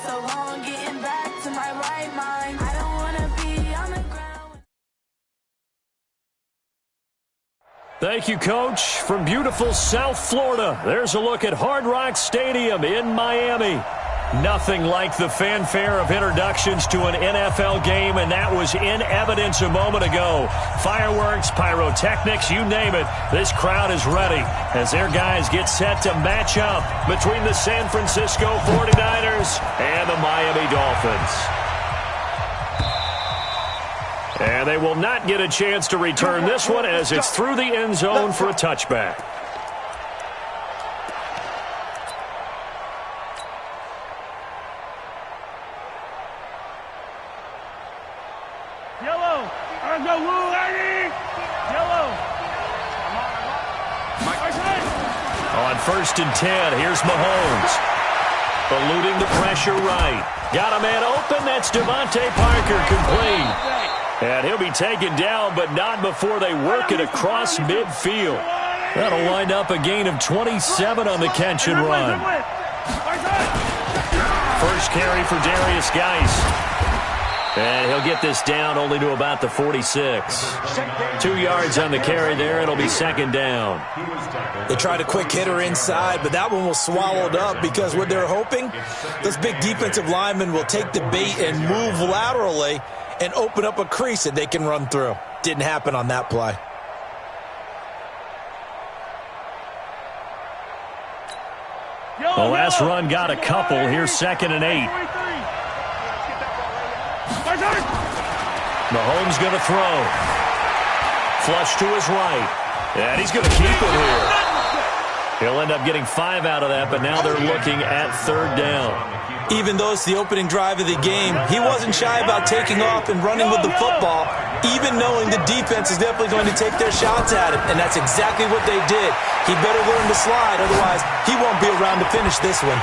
so long getting back to my right mind. I don't wanna be on the ground. Thank you, Coach. From beautiful South Florida, there's a look at Hard Rock Stadium in Miami. Nothing like the fanfare of introductions to an NFL game, and that was in evidence a moment ago. Fireworks, pyrotechnics, you name it. This crowd is ready as their guys get set to match up between the San Francisco 49ers and the Miami Dolphins. And they will not get a chance to return this one as it's through the end zone for a touchback. On 1st and 10, here's Mahomes. Eluding the pressure right. Got a man open. That's Devontae Parker complete. And he'll be taken down, but not before they work it across midfield. That'll wind up a gain of 27 on the catch and run. First carry for Darius Geis. And he'll get this down only to about the 46. 2 yards on the carry there. It'll be second down. They tried a quick hitter inside, but that one was swallowed up because what they're hoping, those big defensive linemen will take the bait and move laterally and open up a crease that they can run through. Didn't happen on that play. The last run got a couple. Here's 2nd and 8. Mahomes going to throw. Flush to his right. And he's going to keep it here. He'll end up getting 5 out of that, but now they're looking at 3rd down. Even though it's the opening drive of the game, he wasn't shy about taking off and running with the football, even knowing the defense is definitely going to take their shots at him, and that's exactly what they did. He better learn to slide, otherwise he won't be around to finish this one.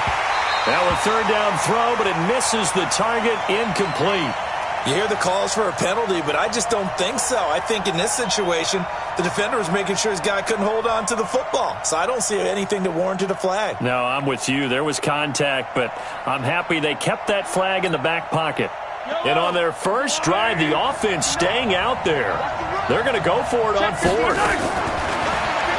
Now a 3rd down throw, but it misses the target, incomplete. You hear the calls for a penalty, but I just don't think so. I think in this situation, the defender was making sure his guy couldn't hold on to the football. So I don't see anything that warranted a flag. No, I'm with you. There was contact, but I'm happy they kept that flag in the back pocket. And on their first drive, the offense staying out there. They're going to go for it on 4th.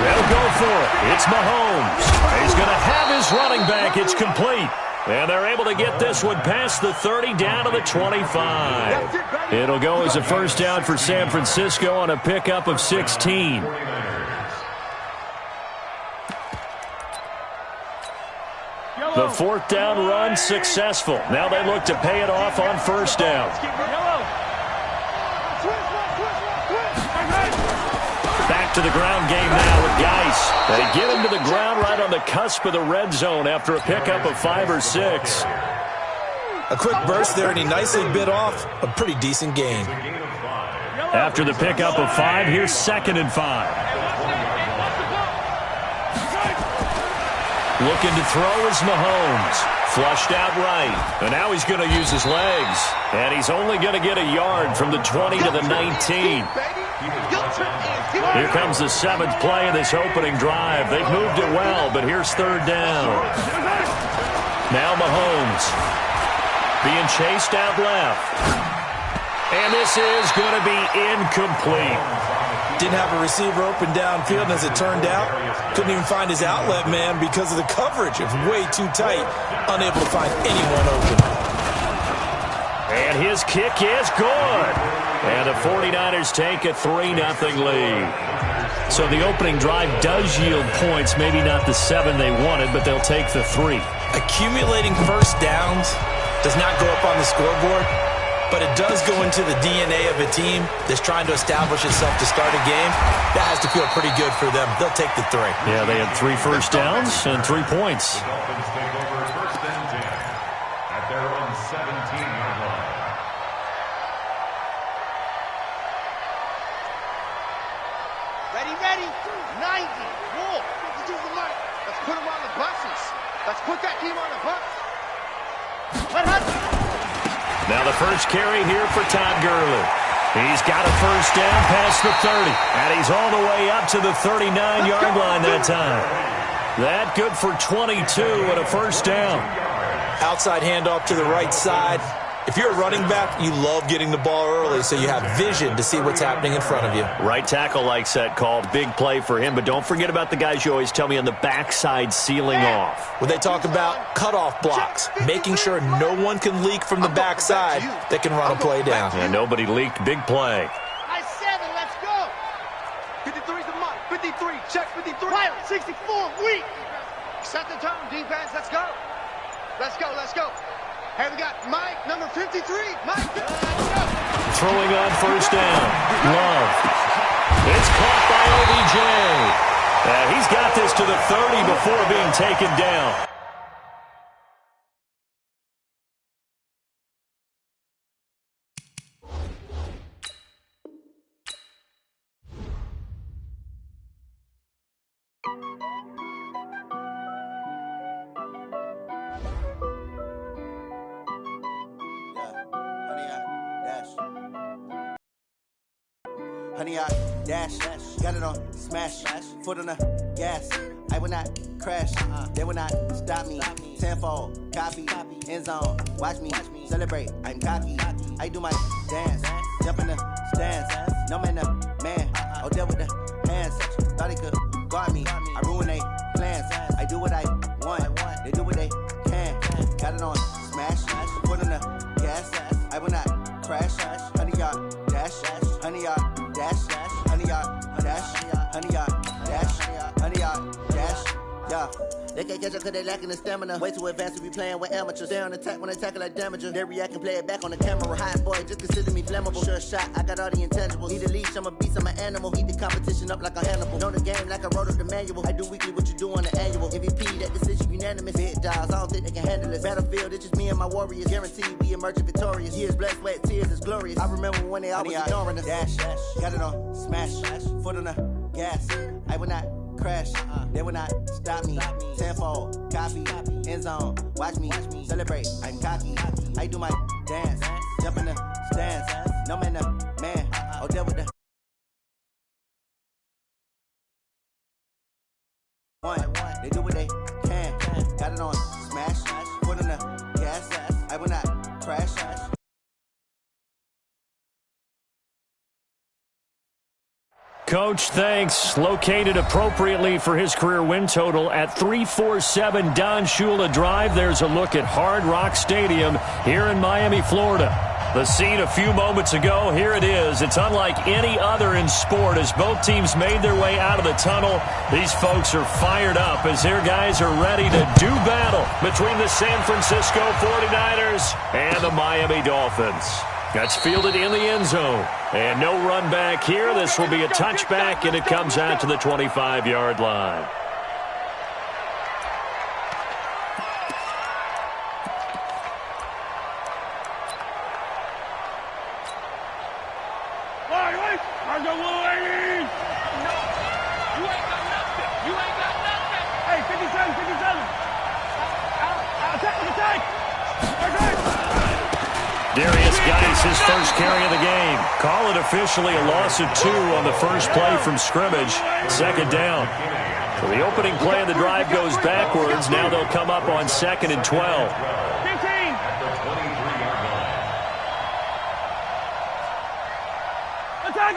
They'll go for it. It's Mahomes. He's going to have his running back. It's complete. And they're able to get this one past the 30 down to the 25. It'll go as a first down for San Francisco on a pickup of 16. The 4th down run successful. Now they look to pay it off on 1st down. Back to the ground game now with Geis. They get him to the ground right on the cusp of the red zone after a pickup of 5 or 6. A quick burst there, and he nicely bit off a pretty decent gain. After the pickup of 5, here's 2nd and 5. Looking to throw is Mahomes. Flushed out right. And now he's going to use his legs. And he's only going to get a yard from the 20 to the 19. Here comes the 7th play of this opening drive. They've moved it well, but here's 3rd down. Now Mahomes being chased out left. And this is going to be incomplete. Didn't have a receiver open downfield, and as it turned out, couldn't even find his outlet man because of the coverage. It was way too tight, unable to find anyone open. And his kick is good. And the 49ers take a 3-0 lead. So the opening drive does yield points, maybe not the 7 they wanted, but they'll take the 3. Accumulating first downs does not go up on the scoreboard, but it does go into the DNA of a team that's trying to establish itself to start a game. That has to feel pretty good for them. They'll take the 3. Yeah, they had 3 first downs and 3 points. Ready, 90, Wolf, let's do the light. Let's put them on the buses. Let's put that team on the bus. Now the first carry here for Todd Gurley. He's got a first down past the 30, and he's all the way up to the 39-yard line that time. That good for 22 and a first down. Outside handoff to the right side. If you're a running back, you love getting the ball early so you have vision to see what's happening in front of you. Right tackle likes that call. Big play for him, but don't forget about the guys you always tell me on the backside sealing off. When they talk about cutoff blocks, making sure no one can leak from the backside that can run a play down. And nobody leaked. Big play. Nice 7, let's go. 53's the mark. 53, check 53. Pilot, 64, weak. Set the tone, defense, let's go. Let's go, let's go. Hey, we got Mike, number 53. Mike, let's go. Throwing on first down. Love. It's caught by OBJ. He's got this to the 30 before being taken down. Honey, I dash, got it on smash, foot on the gas. I will not crash, they will not stop me. Tenfold, copy, end zone, watch me celebrate. I'm cocky, I do my dance, jump in the stands. No man, man, oh deal with the hands. Thought he could guard me, I ruin they plans. I do what I want, they do what they can. Got it on smash, foot on the gas. I will not crash, honey, y'all dash, honey, y'all dash, honey, y'all dash, honey, y'all dash, honey, y'all dash, yeah. They can't catch up cause they lacking the stamina. Way too advanced to be playing with amateurs. Stay on attack when they tackle like damager. They react and play it back on the camera. Hot boy, just consider me flammable. Sure shot, I got all the intangibles. Need a leash, I'm a beast, I'm an animal. Eat the competition up like a Hannibal. Know the game like I wrote up the manual. I do weekly what you do on the annual. MVP, that decision unanimous. Hit dials, I don't think they can handle it. Battlefield, it's just me and my warriors. Guaranteed we emerge victorious. Years, blood, sweat, tears, is glorious. I remember when they always ignoring us. Dash, got it on smash, foot on the gas. I will not crash, they will not stop me. Tenfold, copy, end zone, watch me celebrate. I'm cocky, I do my dance, jump in the stands. No man, man, oh deal with the one. They do what they can. Got it on smash, foot on the gas. I will not crash. Coach, thanks. Located appropriately for his career win total at 347 Don Shula Drive. There's a look at Hard Rock Stadium here in Miami, Florida. The scene a few moments ago, here it is. It's unlike any other in sport as both teams made their way out of the tunnel. These folks are fired up as their guys are ready to do battle between the San Francisco 49ers and the Miami Dolphins. That's fielded in the end zone. And no run back here. This will be a touchback, and it comes out to the 25-yard line. His first carry of the game. Call it officially a loss of 2 on the first play from scrimmage. Second down. So the opening play of the drive goes backwards. Now they'll come up on 2nd and 12. 15.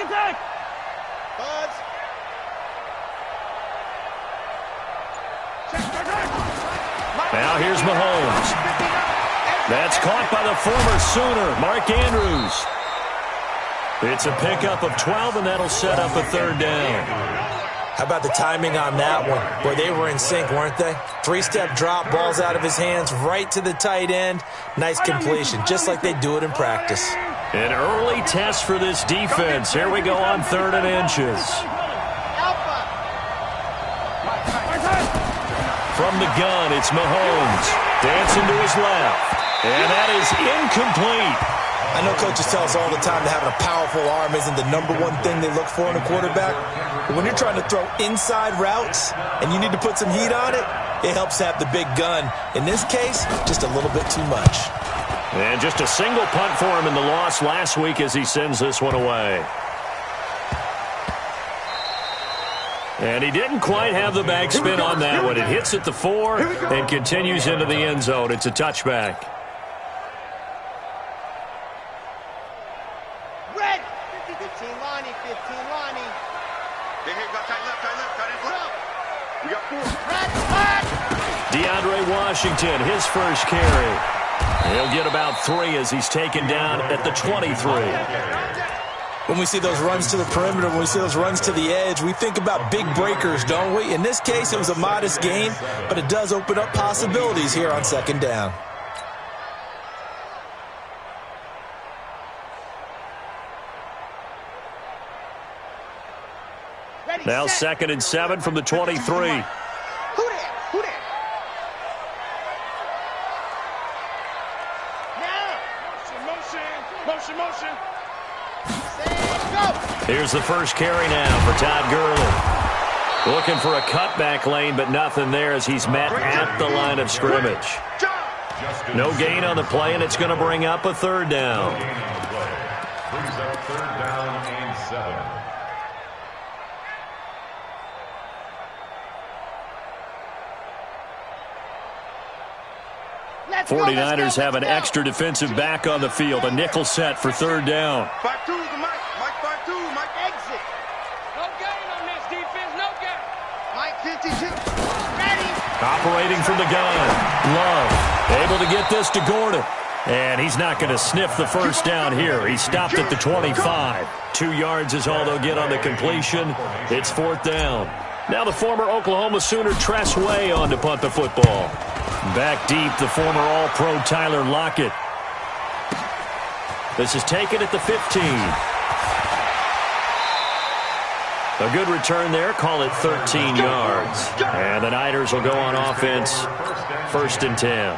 Attack! Buds. Now here's Mahomes. That's caught by the former Sooner, Mark Andrews. It's a pickup of 12, and that'll set up a third down. How about the timing on that one? Boy, they were in sync, weren't they? 3-step drop, balls out of his hands, right to the tight end. Nice completion, just like they do it in practice. An early test for this defense. Here we go on 3rd and inches. From the gun, it's Mahomes. Dancing to his left. And that is incomplete. I know coaches tell us all the time that having a powerful arm isn't the #1 thing they look for in a quarterback. But when you're trying to throw inside routes and you need to put some heat on it, it helps to have the big gun. In this case, just a little bit too much. And just a single punt for him in the loss last week as he sends this one away. And he didn't quite have the backspin on that one. It hits at the 4 and continues into the end zone. It's a touchback. Red. 15 Lonnie, 15 Lonnie. Here, go tight left, tight left. We got 4. Red. DeAndre Washington, his first carry. He'll get about 3 as he's taken down at the 23. When we see those runs to the perimeter, when we see those runs to the edge, we think about big breakers, don't we? In this case, it was a modest gain, but it does open up possibilities here on second down. Now 2nd and 7 from the 23. Who there? Now. Motion. Here's the first carry now for Todd Gurley. Looking for a cutback lane, but nothing there as he's met at the line of scrimmage. No gain on the play, and it's going to bring up a 3rd down. Brings up 3rd down and 7. 49ers have an extra defensive back on the field. A nickel set for 3rd down. 5-2 is the Mike. Mike 5-2. Mike exit. No gain on this defense. No gain. Mike 52. Ready. Operating from the gun. Love able to get this to Gordon. And he's not going to sniff the first down here. He stopped at the 25. 2 yards is all they'll get on the completion. It's 4th down. Now the former Oklahoma Sooner Tress Way on to punt the football. Back deep, the former All-Pro Tyler Lockett. This is taken at the 15. A good return there. Call it 13 yards. And the Niners will go on offense. 1st and 10.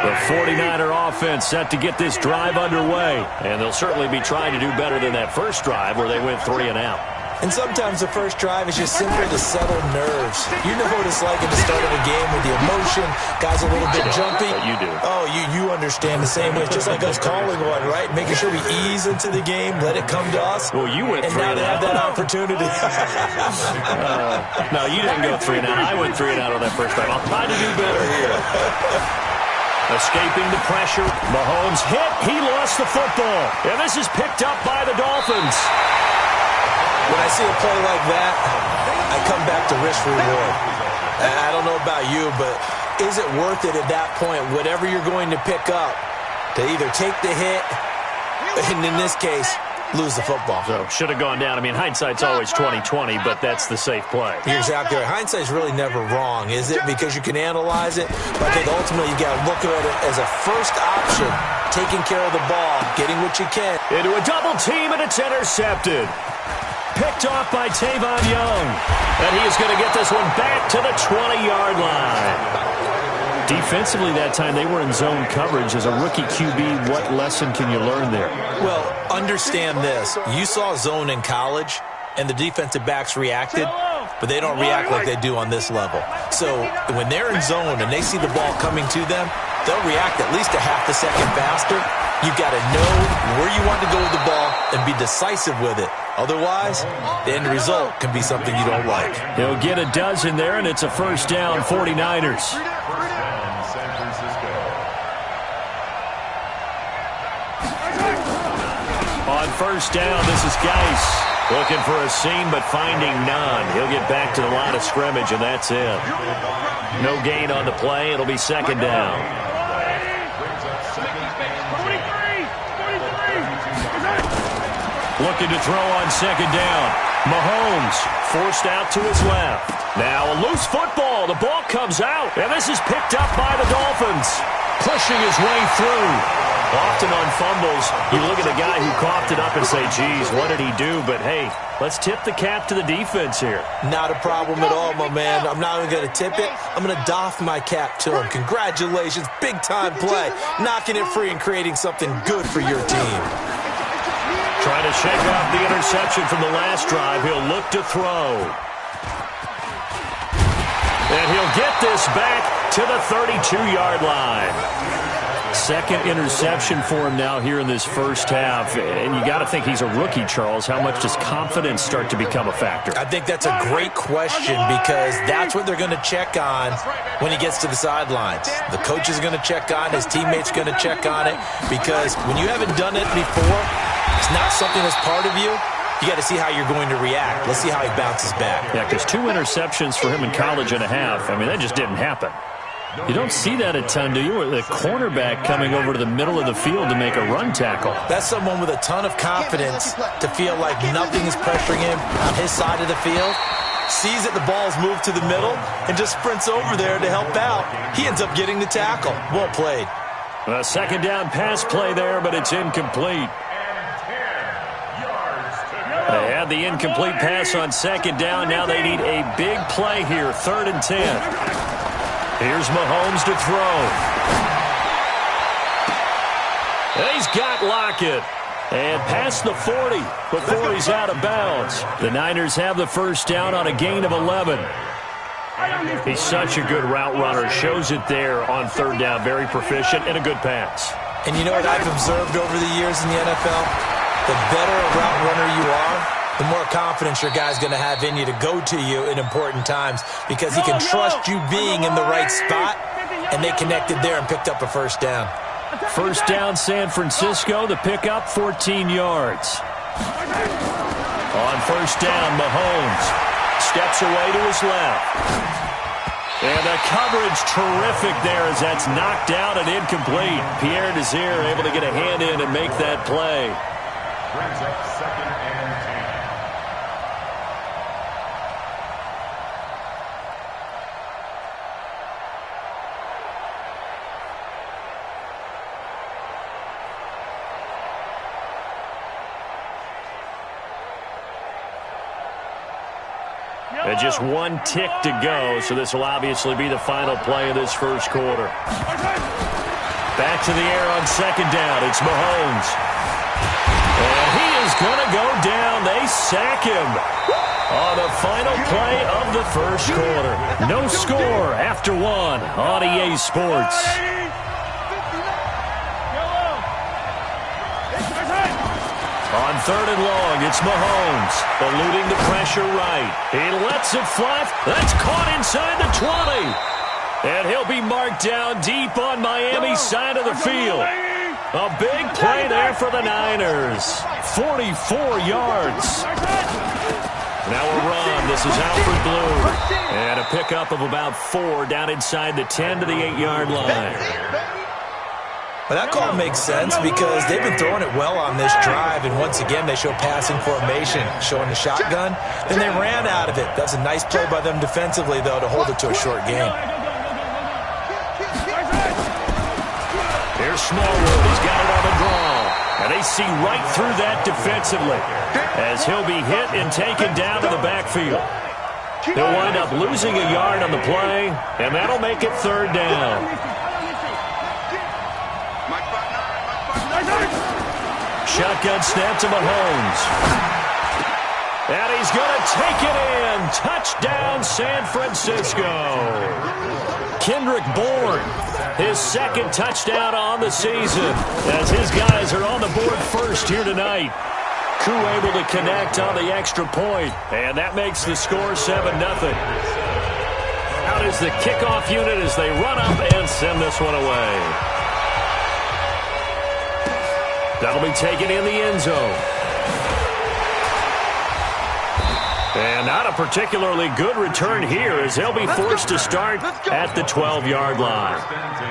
The 49er offense set to get this drive underway. And they'll certainly be trying to do better than that first drive where they went 3 and out. And sometimes the first drive is just simple to settle nerves. You know what it's like at the start of a game with the emotion. Guys a little bit jumpy. You do. Oh, you understand the same way. It's just like us calling one, right? Making sure we ease into the game, let it come to us. Well, you went 3 and out. And now they have that opportunity. No, you didn't go 3 and out. I went 3 and out on that first drive. I'll try to do better here. Escaping the pressure. Mahomes hit. He lost the football. And this is picked up by the Dolphins. When I see a play like that, I come back to risk-reward. I don't know about you, but is it worth it at that point, whatever you're going to pick up, to either take the hit, and in this case, lose the football? So, should have gone down. I mean, hindsight's always 20/20, but that's the safe play. You're exactly right. Hindsight's really never wrong, is it? Because you can analyze it, but I think ultimately you got to look at it as a first option, taking care of the ball, getting what you can. Into a double team, and it's intercepted. Picked off by Tavon Young. And he is going to get this one back to the 20-yard line. Defensively that time, they were in zone coverage. As a rookie QB, what lesson can you learn there? Well, understand this. You saw zone in college, and the defensive backs reacted, but they don't react like they do on this level. So when they're in zone and they see the ball coming to them, they'll react at least a half a second faster. You've got to know where you want to go with the ball and be decisive with it. Otherwise, the end result can be something you don't like. He'll get a dozen there, and it's a 1st down, 49ers. On 1st down, this is Geis. Looking for a seam, but finding none. He'll get back to the line of scrimmage, and that's it. No gain on the play. It'll be 2nd down. Looking to throw on 2nd down. Mahomes forced out to his left. Now a loose football. The ball comes out, and this is picked up by the Dolphins. Pushing his way through. Often on fumbles, you look at the guy who coughed it up and say, geez, what did he do? But, hey, let's tip the cap to the defense here. Not a problem at all, my man. I'm not even going to tip it. I'm going to doff my cap to him. Congratulations. Big-time play. Knocking it free and creating something good for your team. Trying to shake off the interception from the last drive. He'll look to throw. And he'll get this back to the 32-yard line. Second interception for him now here in this first half. And you got to think he's a rookie, Charles. How much does confidence start to become a factor? I think that's a great question because that's what they're going to check on when he gets to the sidelines. The coach is going to check on, his teammates are going to check on it, because when you haven't done it before, it's not something that's part of you. You got to see how you're going to react. Let's see how he bounces back. Yeah, because 2 interceptions for him in college and a half. I mean, that just didn't happen. You don't see that a ton, do you? With a cornerback coming over to the middle of the field to make a run tackle. That's someone with a ton of confidence to feel like nothing is pressuring him on his side of the field. Sees that the ball's moved to the middle and just sprints over there to help out. He ends up getting the tackle. Well played. A second down pass play there, but it's incomplete. They had the incomplete pass on second down. Now they need a big play here, 3rd and 10. Here's Mahomes to throw. He's got Lockett. And past the 40 before he's out of bounds. The Niners have the first down on a gain of 11. He's such a good route runner. Shows it there on 3rd down. Very proficient and a good pass. And you know what I've observed over the years in the NFL? The better a route runner you are, the more confidence your guy's going to have in you to go to you in important times, because he can trust you being in the right spot, and they connected there and picked up a first down. First down, San Francisco. The pickup, 14 yards. On first down, Mahomes steps away to his left. And the coverage terrific there as that's knocked down and incomplete. Pierre Desir able to get a hand in and make that play. Brings up 2nd and 10. And just 1 tick to go, so this will obviously be the final play of this first quarter. Back to the air on second down. It's Mahomes. And he is going to go down. They sack him on the final play of the first quarter. No score after 1 on EA Sports. On 3rd and long, it's Mahomes, eluding the pressure right. He lets it fly. That's caught inside the 20. And he'll be marked down deep on Miami's side of the field. A big play there for the Niners. 44 yards. Now a run. This is Alfred Blue. And a pickup of about 4 down inside the 10 to the 8-yard line. Well, that call makes sense because they've been throwing it well on this drive, and once again they show passing formation, showing the shotgun. Then they ran out of it. That's a nice play by them defensively, though, to hold it to a short game. Here's Smallwood. He's got it on the draw. And they see right through that defensively as he'll be hit and taken down to the backfield. He'll wind up losing a yard on the play, and that'll make it 3rd down. Shotgun snap to Mahomes. And he's going to take it in. Touchdown, San Francisco. Kendrick Bourne, his 2nd touchdown on the season, as his guys are on the board first here tonight. Koo able to connect on the extra point, and that makes the score 7-0. Out is the kickoff unit as they run up and send this one away. That'll be taken in the end zone. And not a particularly good return here as they'll be forced to start at the 12-yard line.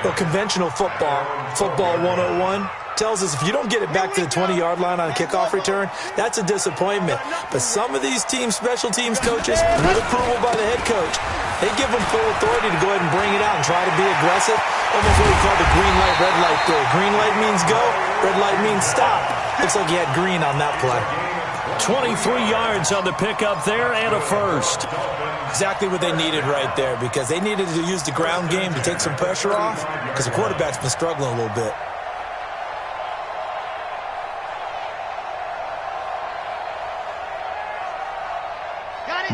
Well, conventional football 101, tells us if you don't get it back to the 20-yard line on a kickoff return, that's a disappointment. But some of these teams, special teams coaches, with approval by the head coach, they give them full authority to go ahead and bring it out and try to be aggressive. Almost what we call the green light, red light theory. Green light means go, red light means stop. Looks like he had green on that play. 23 yards on the pickup there and a first. Exactly what they needed right there, because they needed to use the ground game to take some pressure off, because the quarterback's been struggling a little bit.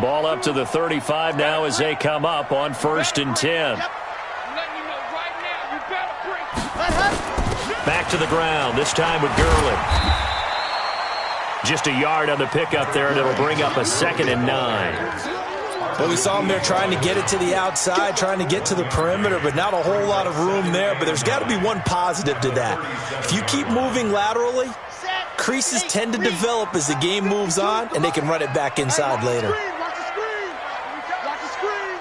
Ball up to the 35 now as they come up on 1st and 10. I'm letting you know right now, you better bring. Back to the ground, this time with Gurley. Just a yard on the pickup there, and it'll bring up a 2nd and 9. Well, we saw him there trying to get it to the outside, trying to get to the perimeter, but not a whole lot of room there. But there's got to be one positive to that. If you keep moving laterally, creases tend to develop as the game moves on, and they can run it back inside later. Watch the screen. Watch the screen.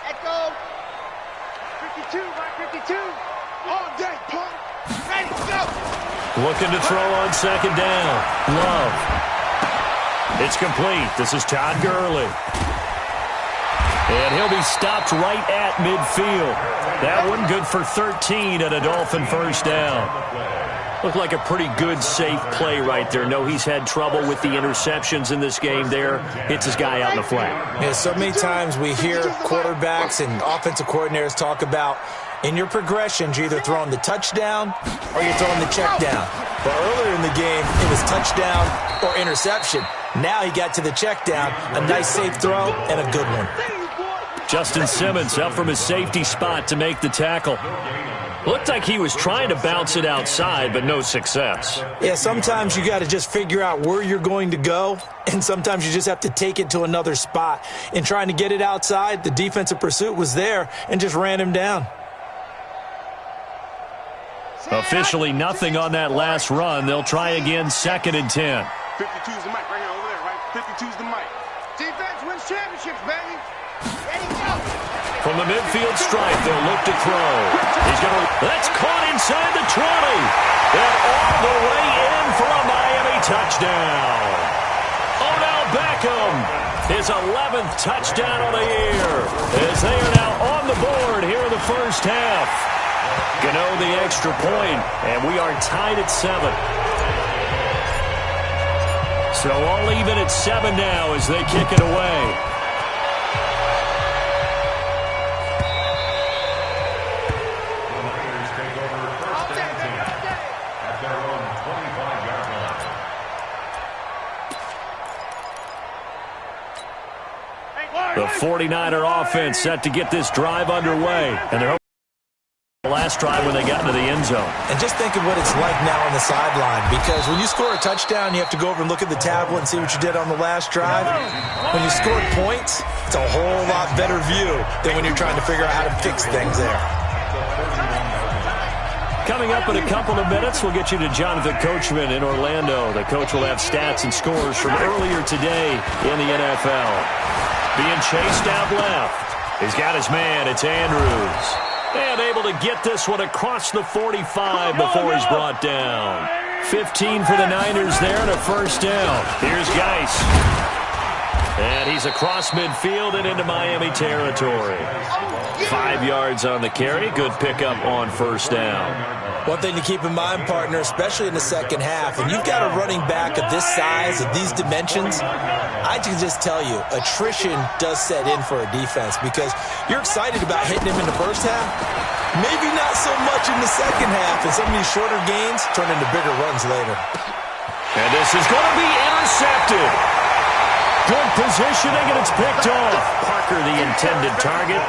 Echo. 52, right 52. All day, punk. Ready, go. Looking to throw on 2nd down. Love. It's complete. This is Todd Gurley. And he'll be stopped right at midfield. That one good for 13 and a Dolphin first down. Looked like a pretty good, safe play right there. No, he's had trouble with the interceptions in this game there. Hits his guy out in the flat. Yeah, so many times we hear quarterbacks and offensive coordinators talk about in your progressions, you're either throwing the touchdown or you're throwing the check down. But earlier in the game, it was touchdown or interception. Now he got to the check down, a nice safe throw, and a good one. Justin Simmons up from his safety spot to make the tackle. Looked like he was trying to bounce it outside, but no success. Yeah, sometimes you got to just figure out where you're going to go, and sometimes you just have to take it to another spot. In trying to get it outside, the defensive pursuit was there and just ran him down. Officially nothing on that last run. They'll try again, 2nd and 10. 52's the mic right here over there, right? 52's the mic. Defense wins championships, baby. Ready, go. From the midfield stripe, they'll look to throw. That's caught inside the 20. And all the way in for a Miami touchdown. Odell Beckham, his 11th touchdown of the year, as they are now on the board here in the first half. Gano the extra point, and we are tied at 7. So all even at 7 now as they kick it away. The 49er offense set to get this drive underway, and they're the last drive when they got into the end zone. And just think of what it's like now on the sideline, because when you score a touchdown, you have to go over and look at the tablet and see what you did on the last drive. When you scored points, it's a whole lot better view than when you're trying to figure out how to fix things there. Coming up in a couple of minutes, we'll get you to Jonathan Coachman in Orlando. The coach will have stats and scores from earlier today in the NFL. Being chased out left. He's got his man. It's Andrews. And able to get this one across the 45 before he's brought down. 15 for the Niners there and a first down. Here's Geis. And he's across midfield and into Miami territory. 5 yards on the carry. Good pickup on first down. One thing to keep in mind, partner, especially in the second half, when you've got a running back of this size, of these dimensions, I can just tell you, attrition does set in for a defense because you're excited about hitting him in the first half. Maybe not so much in the second half, and some of these shorter gains turn into bigger runs later. And this is going to be intercepted. Good positioning, and it's picked off. Parker, the intended target.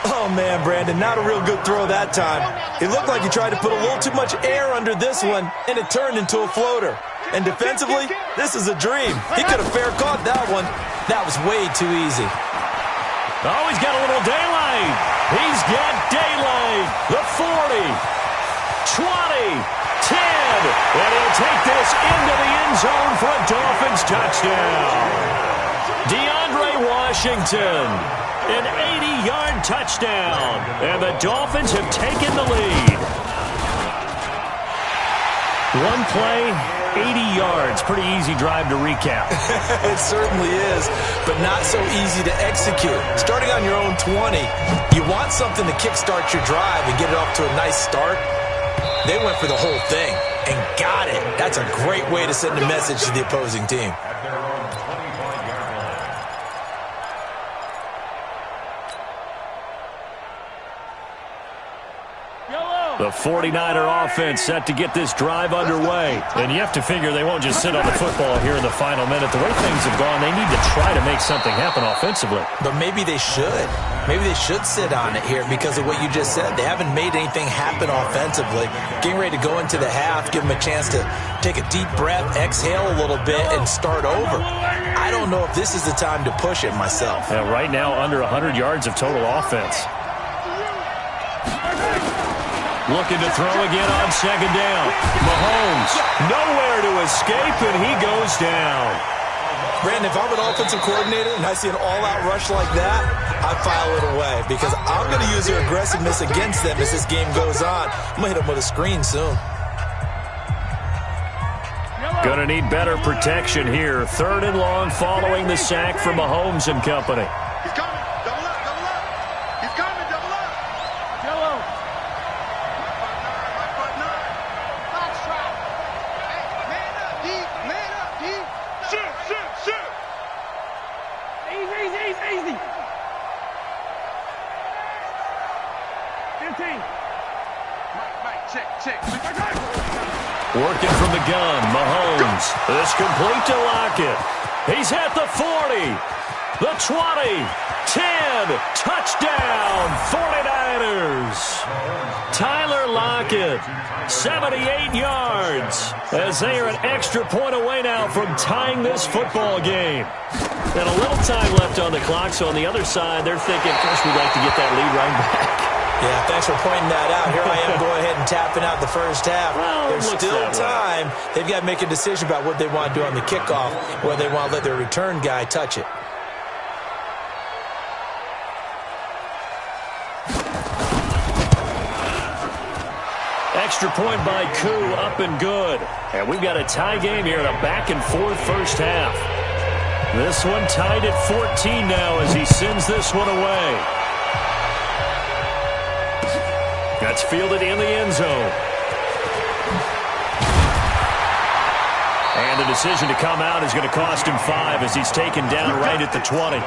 Oh, man, Brandon, not a real good throw that time. It looked like he tried to put a little too much air under this one, and it turned into a floater. And defensively, this is a dream. He could have fair caught that one. That was way too easy. Oh, he's got a little daylight. He's got daylight. The 40, 20, 10. And he'll take this into the end zone for a Dolphins touchdown. DeAndre Washington, an 80-yard touchdown. And the Dolphins have taken the lead. One play, 80 yards. Pretty easy drive to recap. It certainly is, but not so easy to execute. Starting on your own 20, you want something to kickstart your drive and get it off to a nice start. They went for the whole thing and got it. That's a great way to send a message to the opposing team. Yellow. The 49er offense set to get this drive underway. And you have to figure they won't just sit on the football here in the final minute. The way things have gone, they need to try to make something happen offensively. But maybe they should. Maybe they should sit on it here because of what you just said. They haven't made anything happen offensively. Getting ready to go into the half, give them a chance to take a deep breath, exhale a little bit, and start over. I don't know if this is the time to push it myself. Yeah, right now, under 100 yards of total offense. Looking to throw again on second down. Mahomes, nowhere to escape, and he goes down. Brandon, if I'm an offensive coordinator and I see an all-out rush like that, I file it away because I'm going to use their aggressiveness against them as this game goes on. I'm going to hit them with a screen soon. Going to need better protection here. 3rd and long following the sack from Mahomes and company. He's coming. Double up, double up. He's coming, double up. Jello. Right front nine. Fox trap. Hey, man up, D. Man up, D. Shoot, shoot, shoot. Easy. 15. Mike, check. Working from the gun, Mahomes. It's complete to Lockett. He's at the 40, the 20, 10, touchdown, 49ers. Tyler Lockett, 78 yards, as they are an extra point away now from tying this football game. And a little time left on the clock, so on the other side, they're thinking, first we'd like to get that lead right back. Yeah, thanks for pointing that out. Here I am going ahead and tapping out the first half. Well, there's still time. They've got to make a decision about what they want to do on the kickoff, whether they want to let their return guy touch it. Extra point by Koo, up and good. And we've got a tie game here in a back-and-forth first half. This one tied at 14 now as he sends this one away. That's fielded in the end zone. And the decision to come out is going to cost him 5 as he's taken down right at the 20.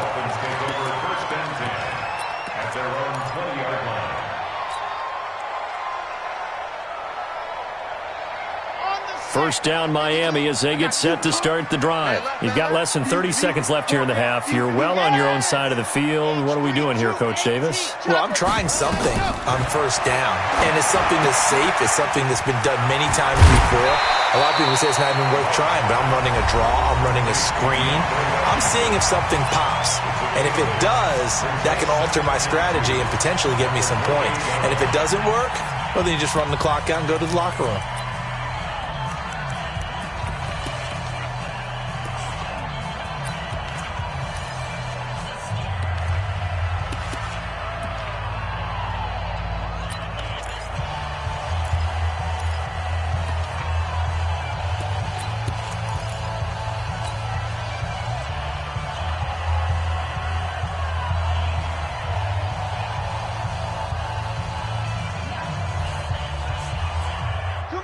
First down Miami as they get set to start the drive. You've got less than 30 seconds left here in the half. You're well on your own side of the field. What are we doing here, Coach Davis? Well, I'm trying something on first down. And it's something that's safe. It's something that's been done many times before. A lot of people say it's not even worth trying, but I'm running a draw. I'm running a screen. I'm seeing if something pops. And if it does, that can alter my strategy and potentially get me some points. And if it doesn't work, well, then you just run the clock out and go to the locker room.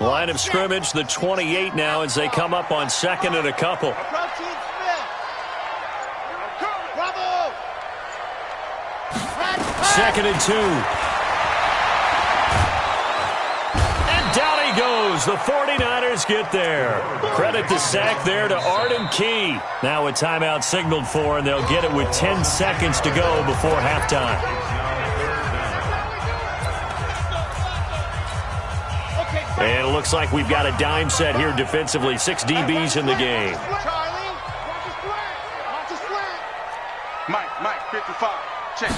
Line of scrimmage, the 28 now as they come up on 2nd and a couple. Second and 2. And down he goes. The 49ers get there. Credit the sack there to Arden Key. Now a timeout signaled for, and they'll get it with 10 seconds to go before halftime. And it looks like we've got a dime set here defensively. 6 DBs in the game. Mike, 55. Check.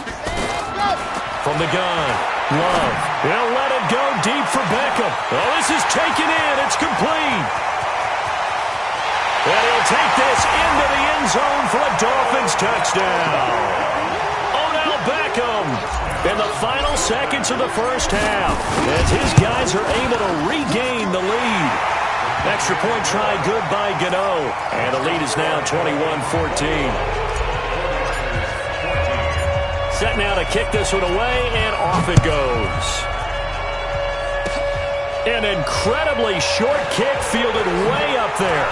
From the gun, Love. He'll let it go deep for Beckham. Oh, this is taken in. It's complete. And he'll take this into the end zone for a Dolphins touchdown. Odell Beckham in the final seconds of the first half as his guys are able to regain the lead. Extra point try good by Gano. And the lead is now 21-14. Set now to kick this one away, and off it goes. An incredibly short kick fielded way up there.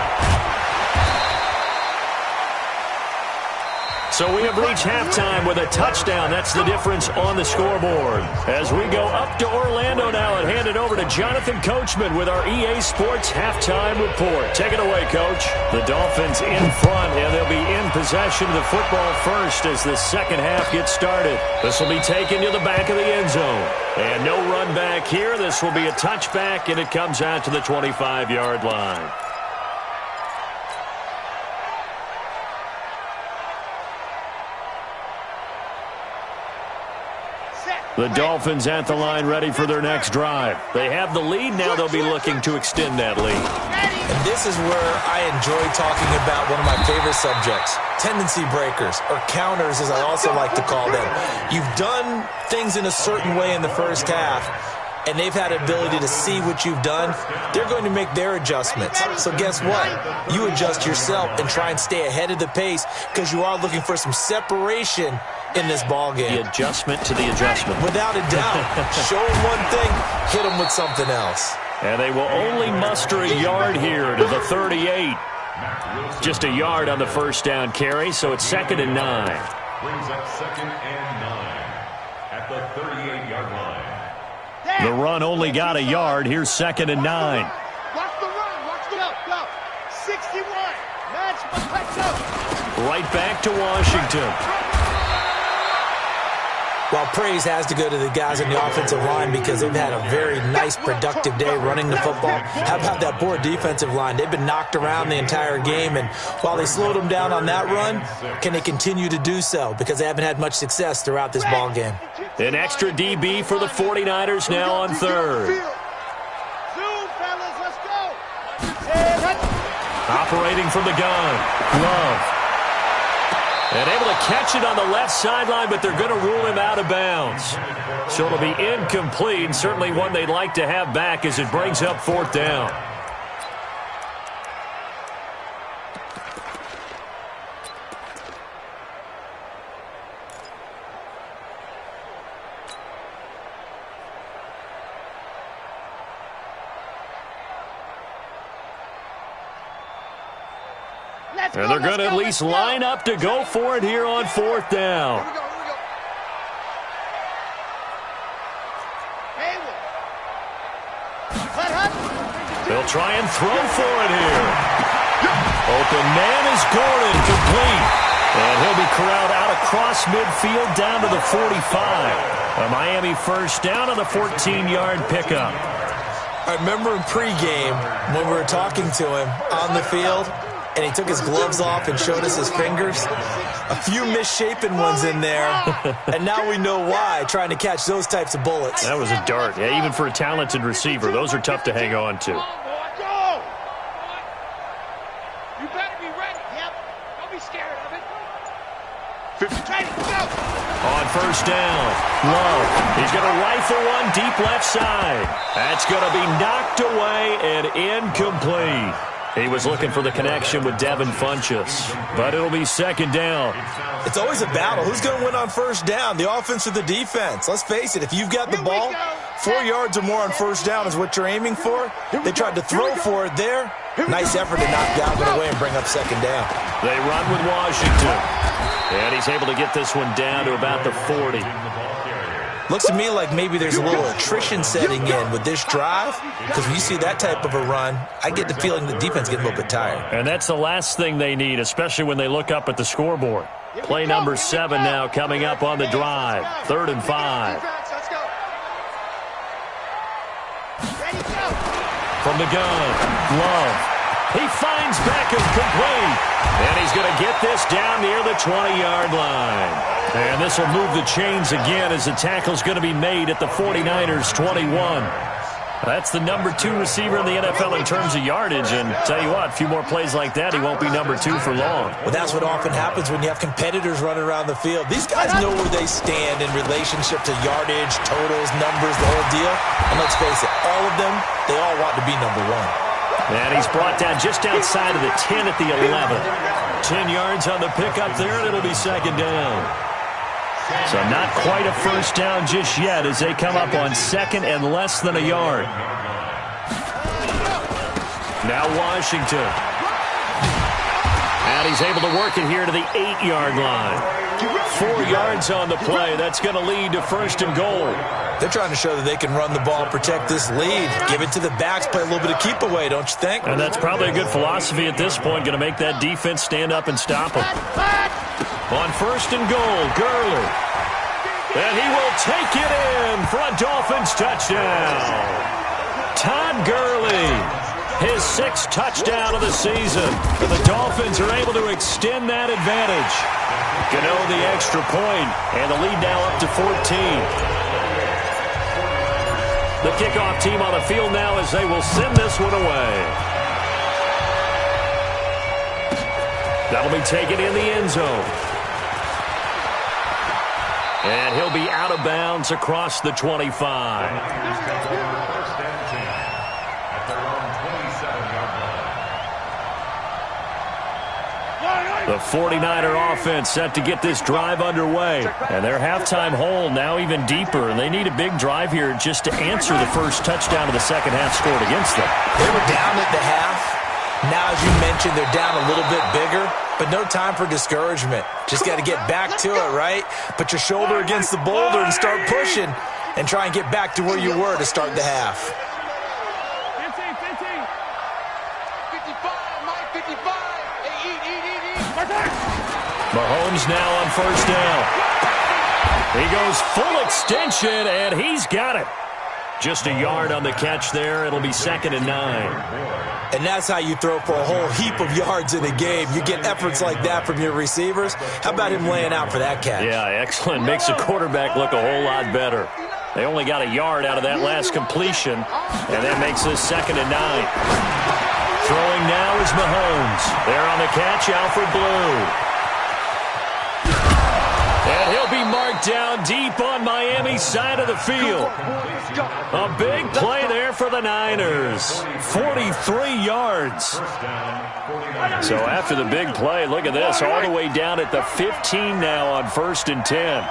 So we have reached halftime with a touchdown. That's the difference on the scoreboard. As we go up to Orlando now and hand send it over to Jonathan Coachman with our EA Sports Halftime Report. Take it away, Coach. The Dolphins in front, and they'll be in possession of the football first as the second half gets started. This will be taken to the back of the end zone. And no run back here. This will be a touchback, and it comes out to the 25-yard line. The Dolphins at the line ready for their next drive. They have the lead. Now they'll be looking to extend that lead. And this is where I enjoy talking about one of my favorite subjects, tendency breakers, or counters as I also like to call them. You've done things in a certain way in the first half, and they've had the ability to see what you've done. They're going to make their adjustments. So guess what? You adjust yourself and try and stay ahead of the pace because you are looking for some separation in this ball game. The adjustment to the adjustment. Without a doubt. Show them one thing, hit them with something else. And they will only muster a yard here to the 38. Just a yard on the first down carry, so it's 2nd and 9. Brings up 2nd and 9 at the 38-yard line. The run only got a yard. Here's 2nd and 9. Watch the run. Watch the go. 61. Match, let's go. Right back to Washington. Well, praise has to go to the guys on the offensive line because they've had a very nice, productive day running the football. How about that poor defensive line? They've been knocked around the entire game, and while they slowed them down on that run, can they continue to do so? Because they haven't had much success throughout this ball game. An extra DB for the 49ers now on 3rd. Zoom, fellas, let's go. Operating from the gun. Love. And able to catch it on the left sideline, but they're going to rule him out of bounds. So it'll be incomplete, and certainly one they'd like to have back as it brings up 4th down. And they're going to at least line up to go for it here on 4th down. Here we go. They'll try and throw for it here. Open man is Gordon, complete. And he'll be corralled out across midfield down to the 45. A Miami first down on the 14-yard pickup. I remember in pregame when we were talking to him on the field, and he took his gloves off and showed us his fingers. A few misshapen ones in there, and now we know why, trying to catch those types of bullets. That was a dart. Yeah, even for a talented receiver, those are tough to hang on to. Go! You better be ready. Yep. Don't be scared of it. 50. Ready, go! On first down, Love. He's going to rifle one deep left side. That's going to be knocked away and incomplete. He was looking for the connection with Devin Funchess, but it'll be 2nd down. It's always a battle. Who's going to win on first down, the offense or the defense? Let's face it, if you've got the ball, 4 yards or more on first down is what you're aiming for. They tried to throw for it there. Nice effort to knock Galvin away and bring up 2nd down. They run with Washington, and he's able to get this one down to about the 40. Looks to me like maybe there's a little attrition setting in with this drive, because when you see that type of a run, I get the feeling the defense gets a little bit tired. And that's the last thing they need, especially when they look up at the scoreboard. Play number 7 now coming up on the drive. 3rd and 5. From the gun, Love. He finds Beckham complete. And he's going to get this down near the 20-yard line. And this will move the chains again as the tackle's going to be made at the 49ers' 21. That's the number 2 receiver in the NFL in terms of yardage. And tell you what, a few more plays like that, he won't be number 2 for long. Well, that's what often happens when you have competitors running around the field. These guys know where they stand in relationship to yardage, totals, numbers, the whole deal. And let's face it, all of them, they all want to be number 1. And he's brought down just outside of the 10 at the 11. 10 yards on the pickup there, and it'll be 2nd down. So not quite a first down just yet as they come up on 2nd and less than a yard. Now Washington. And he's able to work it here to the 8-yard line. 4 yards on the play. That's going to lead to 1st and goal. They're trying to show that they can run the ball and protect this lead. Give it to the backs, play a little bit of keep away, don't you think? And that's probably a good philosophy at this point. Going to make that defense stand up and stop them. On 1st and goal, Gurley. And he will take it in for a Dolphins touchdown. Todd Gurley, his 6th touchdown of the season. And the Dolphins are able to extend that advantage. Gano the extra point, and the lead now up to 14. The kickoff team on the field now as they will send this one away. That'll be taken in the end zone. And he'll be out of bounds across the 25. The 49er offense set to get this drive underway. And their halftime hole now even deeper. And they need a big drive here just to answer the first touchdown of the second half scored against them. They were down at the half. Now, as you mentioned, they're down a little bit bigger. But no time for discouragement. Just got to get back to it, right? Put your shoulder against the boulder and start pushing. And try and get back to where you were to start the half. 55, Mike, 55. Mahomes now on 1st down. He goes full extension, and he's got it. Just a yard on the catch there. It'll be 2nd and 9. And that's how you throw for a whole heap of yards in a game. You get efforts like that from your receivers. How about him laying out for that catch? Yeah, excellent. Makes the quarterback look a whole lot better. They only got a yard out of that last completion, and that makes this 2nd and 9. Throwing now is Mahomes. There on the catch, Alfred Blue. And he'll be marked down deep on Miami's side of the field. A big play there for the Niners. 43 yards. So after the big play, look at this, all the way down at the 15 now on 1st and 10.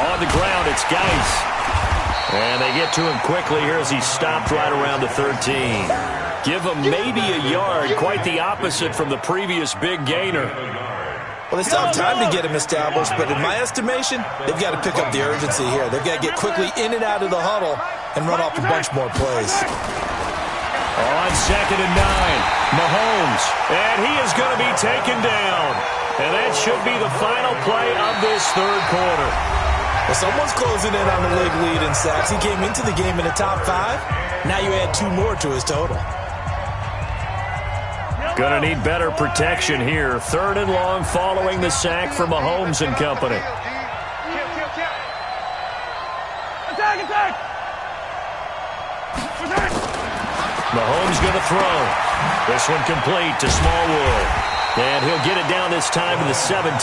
On the ground, it's Geis. And they get to him quickly here as he stopped right around the 13. Give him maybe a yard, quite the opposite from the previous big gainer. Well, they still have time to get him established, but in my estimation, they've got to pick up the urgency here. They've got to get quickly in and out of the huddle and run off a bunch more plays. On 2nd and 9, Mahomes, and he is going to be taken down. And that should be the final play of this 3rd quarter. Well, someone's closing in on the league lead in sacks. He came into the game in the top 5. Now you add 2 more to his total. Gonna need better protection here. 3rd and long following the sack from Mahomes and company. Mahomes gonna throw. This one complete to Smallwood. And he'll get it down this time to the 17.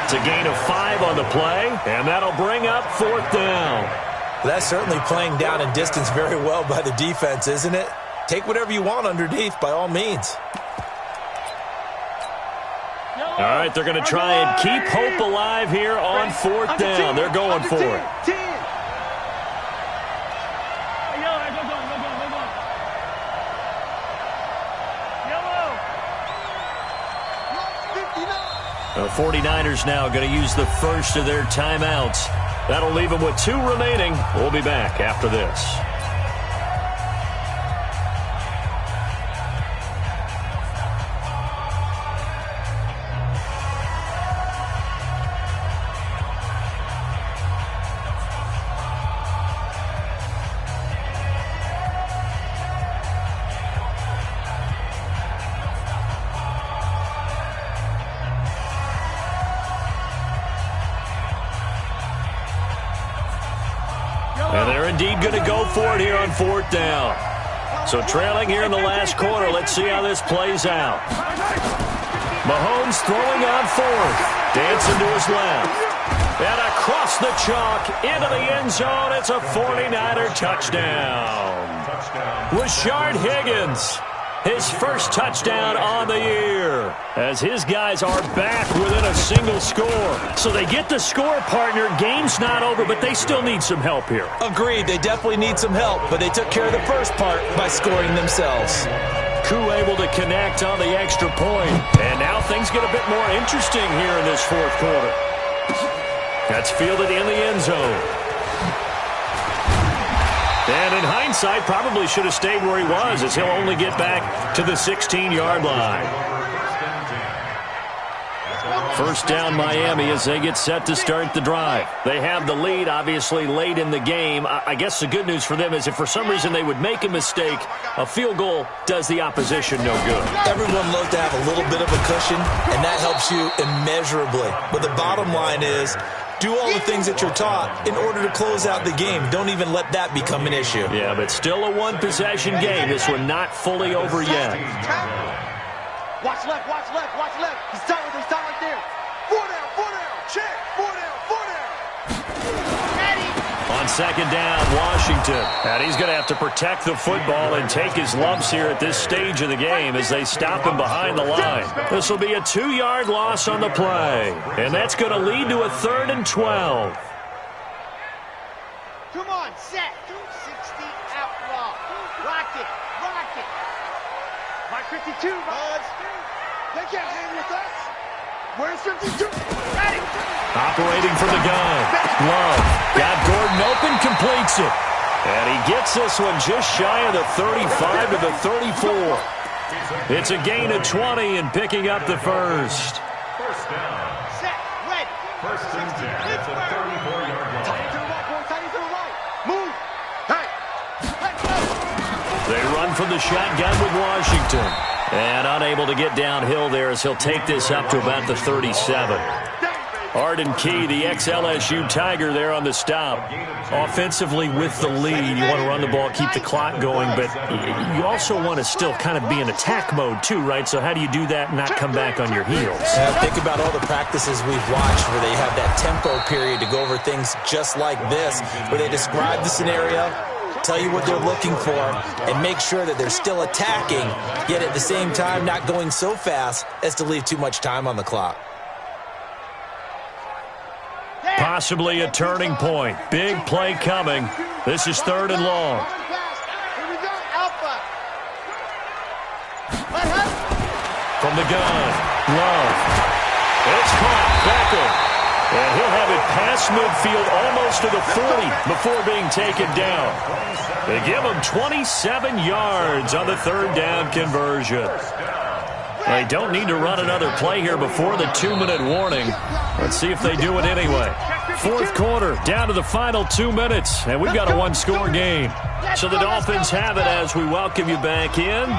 It's a gain of 5 on the play, and that'll bring up 4th down. That's certainly playing down and distance very well by the defense, isn't it? Take whatever you want underneath, by all means. All right, they're going to try and keep hope alive here on 4th down. They're going for it. The 49ers now going to use the first of their timeouts. That'll leave them with 2 remaining. We'll be back after this. And they're indeed going to go for it here on 4th down. So trailing here in the last quarter. Let's see how this plays out. Mahomes throwing on 4th. Dancing to his left. And across the chalk into the end zone. It's a 49er touchdown. Rashard Higgins. His first touchdown on the year, as his guys are back within a single score. So they get the score, partner. Game's not over, but they still need some help here. Agreed. They definitely need some help, but they took care of the first part by scoring themselves. Crew able to connect on the extra point. And now things get a bit more interesting here in this fourth quarter. That's fielded in the end zone. And in hindsight, probably should have stayed where he was, as he'll only get back to the 16-yard line. First down Miami as they get set to start the drive. They have the lead, obviously, late in the game. I guess the good news for them is if for some reason they would make a mistake, a field goal does the opposition no good. Everyone loves to have a little bit of a cushion, and that helps you immeasurably. But the bottom line is, do all the things that you're taught in order to close out the game. Don't even let that become an issue. Yeah, but still a one-possession game. This one not fully over yet. Watch left, watch left, watch left. He's tight right there. 4 down, check. 4 down. On second down, Washington. And he's going to have to protect the football and take his lumps here at this stage of the game as they stop him behind the line. This will be a 2-yard loss on the play. And that's going to lead to a 3rd and 12. Come on, set. 260 outlaw. Rock it. Mark 52, Buzz. They can't hang with us. Where's 52? Ready. Operating from the gun. Love. Got Gordon open, completes it. And he gets this one just shy of the 35 to the 34. It's a gain of 20 and picking up the first. First down. Set. Ready. First and 10 at the 34-yard line. Tight to the right, boy. Tight to the right. Move. Hey. Let's go. They run from the shotgun with Washington. And unable to get downhill there as he'll take this up to about the 37. Arden Key, the ex-LSU Tiger there on the stop. Offensively with the lead, you want to run the ball, keep the clock going, but you also want to still kind of be in attack mode too, right? So how do you do that and not come back on your heels? Yeah, think about all the practices we've watched where they have that tempo period to go over things just like this, where they describe the scenario, tell you what they're looking for, and make sure that they're still attacking, yet at the same time not going so fast as to leave too much time on the clock. Possibly a turning point. Big play coming. This is 3rd and long. Here we go, Alpha. From the gun, Love. It's caught, Beckham. And he'll have it past midfield almost to the 40 before being taken down. They give him 27 yards on the 3rd down conversion. They don't need to run another play here before the 2-minute warning. Let's see if they do it anyway. Fourth quarter, down to the final 2 minutes, and we've got a one-score game. So the Dolphins have it as we welcome you back in.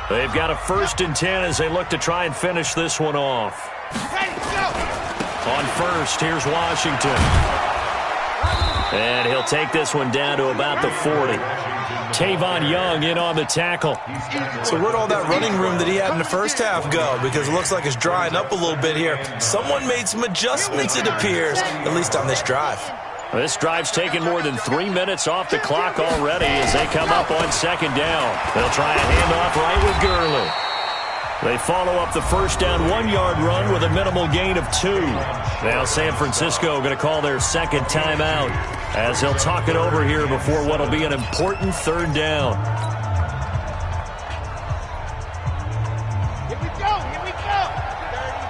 They've got a 1st and 10 as they look to try and finish this one off. On first, here's Washington. And he'll take this one down to about the 40. Tavon Young in on the tackle. So where'd all that running room that he had in the first half go? Because it looks like it's drying up a little bit here. Someone made some adjustments, it appears, at least on this drive. This drive's taken more than 3 minutes off the clock already as they come up on second down. They'll try a handoff right with Gurley. They follow up the first down 1-yard run with a minimal gain of 2. Now San Francisco going to call their second timeout as they'll talk it over here before what will be an important 3rd down. Here we go. 30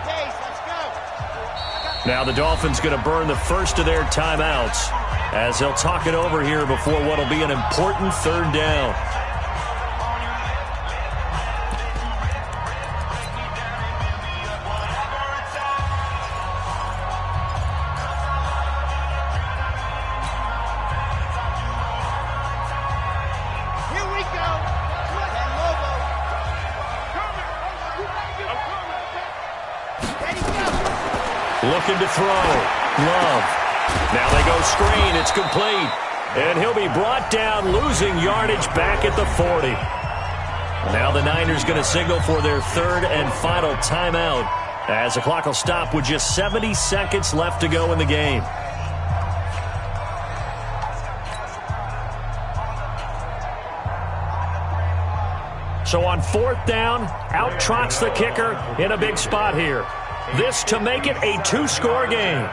days, let's go. Now the Dolphins going to burn the first of their timeouts as they'll talk it over here before what will be an important 3rd down. Looking to throw. Love. Now they go screen. It's complete. And he'll be brought down, losing yardage back at the 40. Now the Niners going to signal for their 3rd and final timeout as the clock will stop with just 70 seconds left to go in the game. So on 4th down, out trots the kicker in a big spot here. This to make it a 2-score game.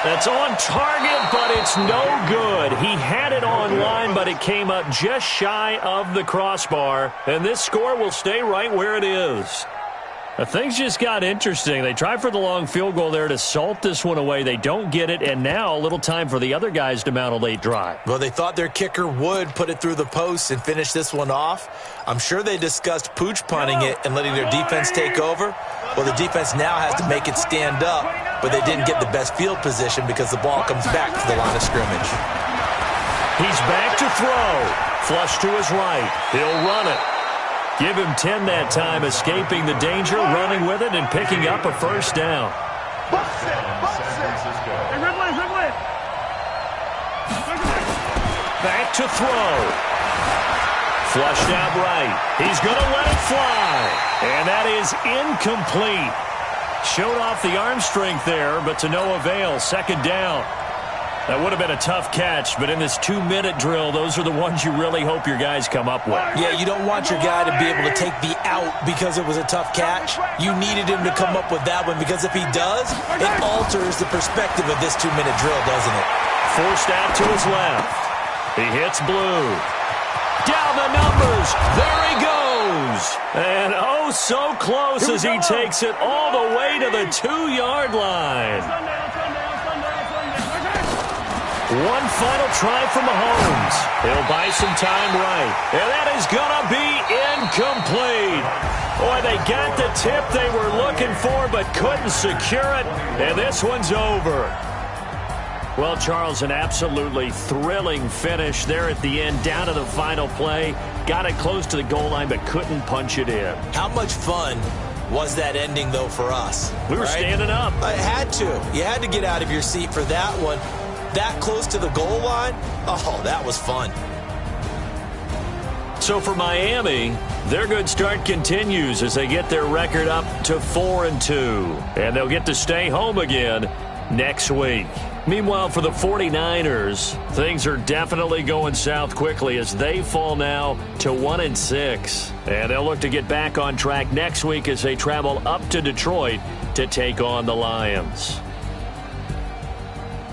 That's on target, but it's no good. He had it on line, but it came up just shy of the crossbar. And this score will stay right where it is. Things just got interesting. They tried for the long field goal there to salt this one away. They don't get it, and now a little time for the other guys to mount a late drive. Well, they thought their kicker would put it through the post and finish this one off. I'm sure they discussed pooch punting it and letting their defense take over. Well, the defense now has to make it stand up, but they didn't get the best field position because the ball comes back to the line of scrimmage. He's back to throw. Flush to his right. He'll run it. Give him 10 that time, escaping the danger, running with it, and picking up a first down. Back to throw. Flushed out right. He's going to let it fly. And that is incomplete. Showed off the arm strength there, but to no avail. Second down. That would have been a tough catch, but in this 2-minute drill, those are the ones you really hope your guys come up with. Yeah, you don't want your guy to be able to take the out because it was a tough catch. You needed him to come up with that one because if he does, it alters the perspective of this 2-minute drill, doesn't it? Forced out to his left. He hits blue. Down the numbers. There he goes. And oh, so close as he takes it all the way to the 2-yard line. One final try for Mahomes. He'll buy some time right. And that is going to be incomplete. Boy, they got the tip they were looking for but couldn't secure it. And this one's over. Well, Charles, an absolutely thrilling finish there at the end, down to the final play. Got it close to the goal line but couldn't punch it in. How much fun was that ending, though, for us? We were standing up. I had to. You had to get out of your seat for that one. That close to the goal line? Oh, that was fun. So for Miami, their good start continues as they get their record up to 4-2. And they'll get to stay home again next week. Meanwhile, for the 49ers, things are definitely going south quickly as they fall now to 1-6. And they'll look to get back on track next week as they travel up to Detroit to take on the Lions.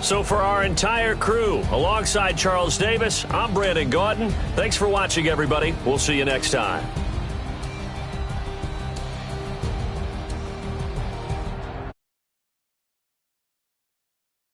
So for our entire crew, alongside Charles Davis, I'm Brandon Gaudin. Thanks for watching, everybody. We'll see you next time.